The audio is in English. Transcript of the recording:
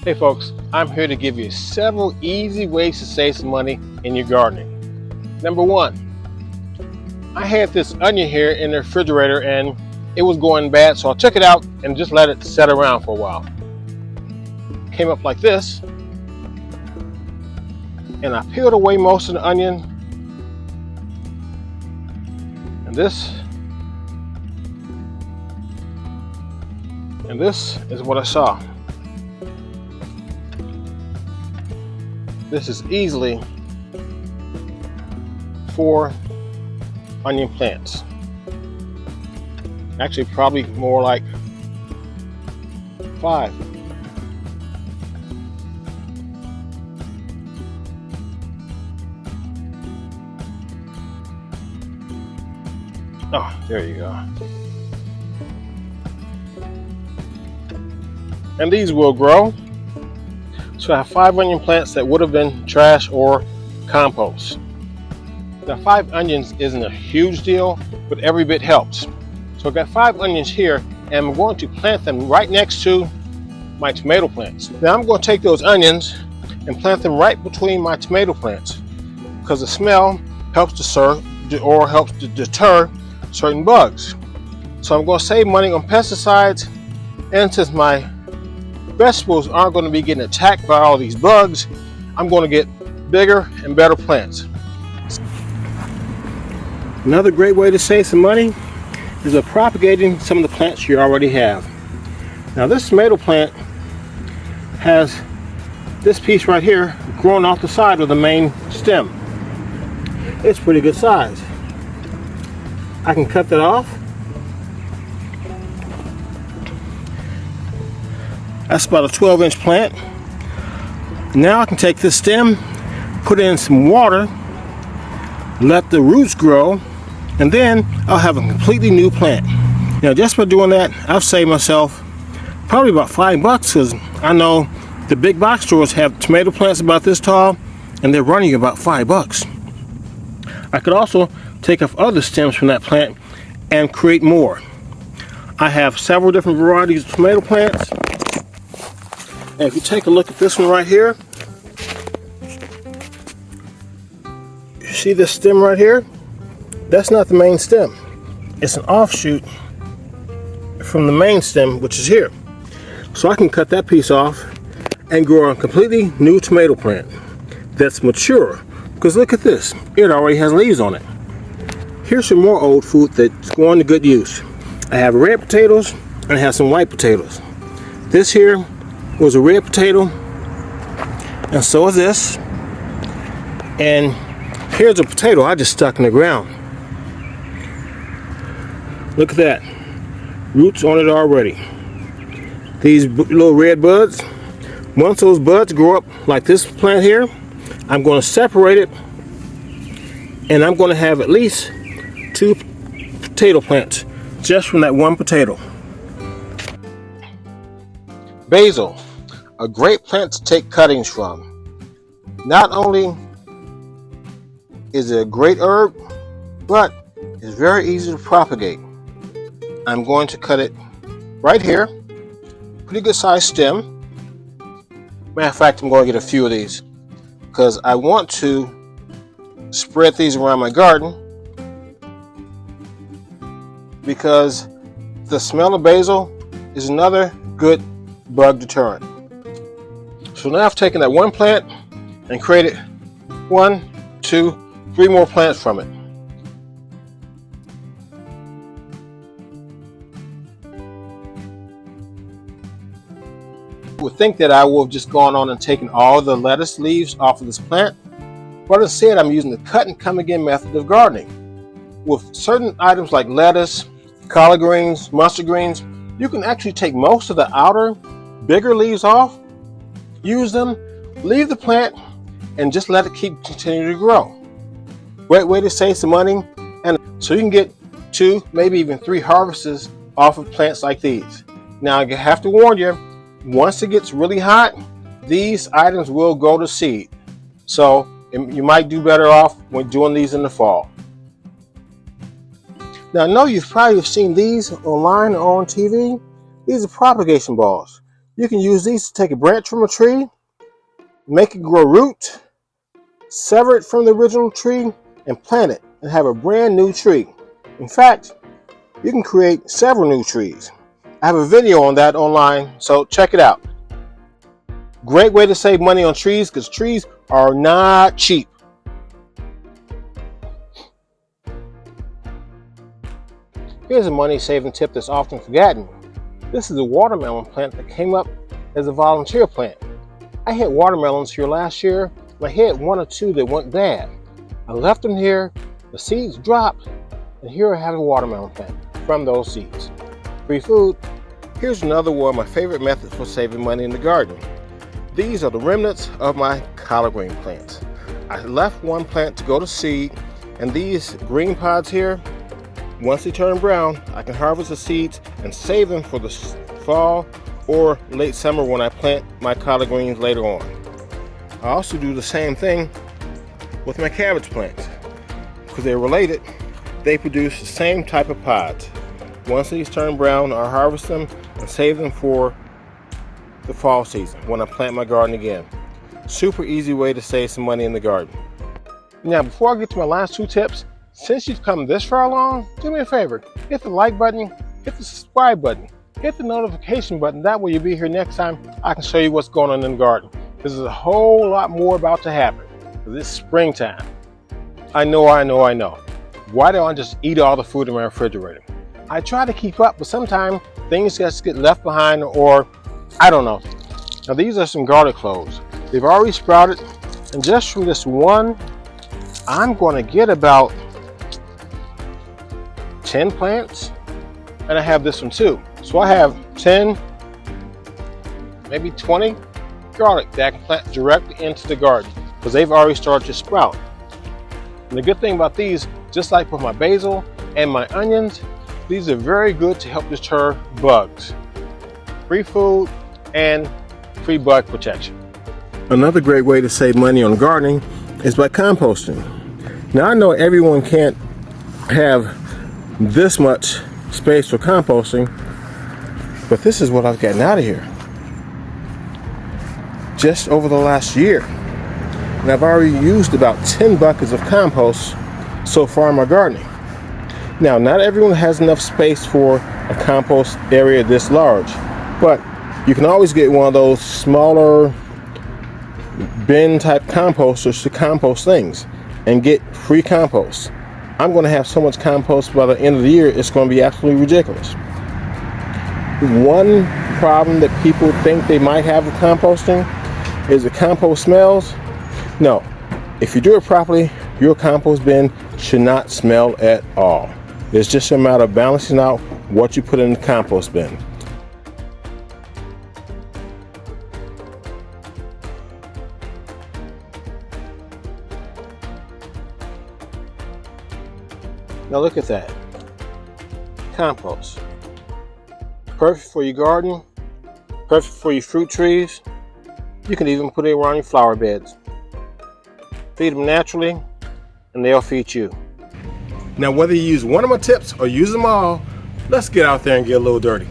Hey folks, I'm here to give you several easy ways to save some money in your gardening. Number one, I had this onion here in the refrigerator and it was going bad, so I took it out and just let it set around for a while. Came up like this, and I peeled away most of the onion, and this is what I saw. This is easily 4 onion plants. Actually, probably more like 5. Oh, there you go. And these will grow. So I have 5 onion plants that would have been trash or compost. Now 5 onions isn't a huge deal, but every bit helps. So I've got 5 onions here, and I'm going to plant them right next to my tomato plants. Now I'm going to take those onions and plant them right between my tomato plants, because the smell helps to deter certain bugs. So I'm going to save money on pesticides, and since my vegetables aren't going to be getting attacked by all these bugs, I'm going to get bigger and better plants. Another great way to save some money is by propagating some of the plants you already have. Now this tomato plant has this piece right here growing off the side of the main stem. It's pretty good size. I can cut that off. That's about a 12-inch plant. Now I can take this stem, put in some water, let the roots grow, and then I'll have a completely new plant. Now just by doing that, I've saved myself probably about $5, because I know the big box stores have tomato plants about this tall and they're running about $5. I could also take off other stems from that plant and create more. I have several different varieties of tomato plants. And if you take a look at this one right here, you see this stem right here? That's not the main stem. It's an offshoot from the main stem, which is here. So I can cut that piece off and grow a completely new tomato plant that's mature. Because look at this, it already has leaves on it. Here's some more old food that's going to good use. I have red potatoes and I have some white potatoes. This here was a red potato, and so is this. And here's a potato I just stuck in the ground. Look at that, roots on it already. These little red buds, once those buds grow up like this plant here, I'm going to separate it, and I'm going to have at least 2 potato plants just from that one potato. Basil, a great plant to take cuttings from. Not only is it a great herb, but it's very easy to propagate. I'm going to cut it right here. Pretty good sized stem. Matter of fact, I'm going to get a few of these because I want to spread these around my garden, because the smell of basil is another good bug deterrent. So now I've taken that one plant and created 1, 2, 3 more plants from it. You would think that I would have just gone on and taken all the lettuce leaves off of this plant, but instead I'm using the cut and come again method of gardening. With certain items like lettuce, collard greens, mustard greens, you can actually take most of the outer bigger leaves off, use them, leave the plant, and just let it continue to grow. Great way to save some money, and so you can get 2, maybe even 3 harvests off of plants like these. Now I have to warn you, once it gets really hot, these items will go to seed. So you might do better off when doing these in the fall. Now I know you've probably seen these online or on TV. These are propagation balls. You can use these to take a branch from a tree, make it grow root, sever it from the original tree, and plant it and have a brand new tree. In fact, you can create several new trees. I have a video on that online, so check it out. Great way to save money on trees because trees are not cheap. Here's a money-saving tip that's often forgotten. This is a watermelon plant that came up as a volunteer plant. I had watermelons here last year, and I had one or two that went bad. I left them here, the seeds dropped, and here I have a watermelon plant from those seeds. Free food. Here's another one of my favorite methods for saving money in the garden. These are the remnants of my collard green plants. I left one plant to go to seed, and these green pods here, once they turn brown, I can harvest the seeds and save them for the fall or late summer when I plant my collard greens later on. I also do the same thing with my cabbage plants. Because they're related, they produce the same type of pods. Once these turn brown, I harvest them and save them for the fall season when I plant my garden again. Super easy way to save some money in the garden. Now, before I get to my last two tips, since you've come this far along, do me a favor, hit the like button, hit the subscribe button, hit the notification button. That way you'll be here next time I can show you what's going on in the garden. There's a whole lot more about to happen. It's springtime. I know. Why don't I just eat all the food in my refrigerator? I try to keep up, but sometimes things just get left behind, or I don't know. Now these are some garlic cloves. They've already sprouted, and just from this one, I'm going to get about 10 plants, and I have this one too. So I have 10, maybe 20 garlic that I can plant directly into the garden because they've already started to sprout. And the good thing about these, just like with my basil and my onions, these are very good to help deter bugs. Free food and free bug protection. Another great way to save money on gardening is by composting. Now I know everyone can't have this much space for composting, but this is what I've gotten out of here just over the last year. And I've already used about 10 buckets of compost so far in my gardening. Now, not everyone has enough space for a compost area this large, but you can always get one of those smaller bin type composters to compost things and get free compost. I'm going to have so much compost by the end of the year, it's going to be absolutely ridiculous. One problem that people think they might have with composting is the compost smells. No, if you do it properly, your compost bin should not smell at all. It's just a matter of balancing out what you put in the compost bin. Now look at that. Compost. Perfect for your garden, perfect for your fruit trees. You can even put it around your flower beds. Feed them naturally, and they'll feed you. Now whether you use one of my tips or use them all, let's get out there and get a little dirty.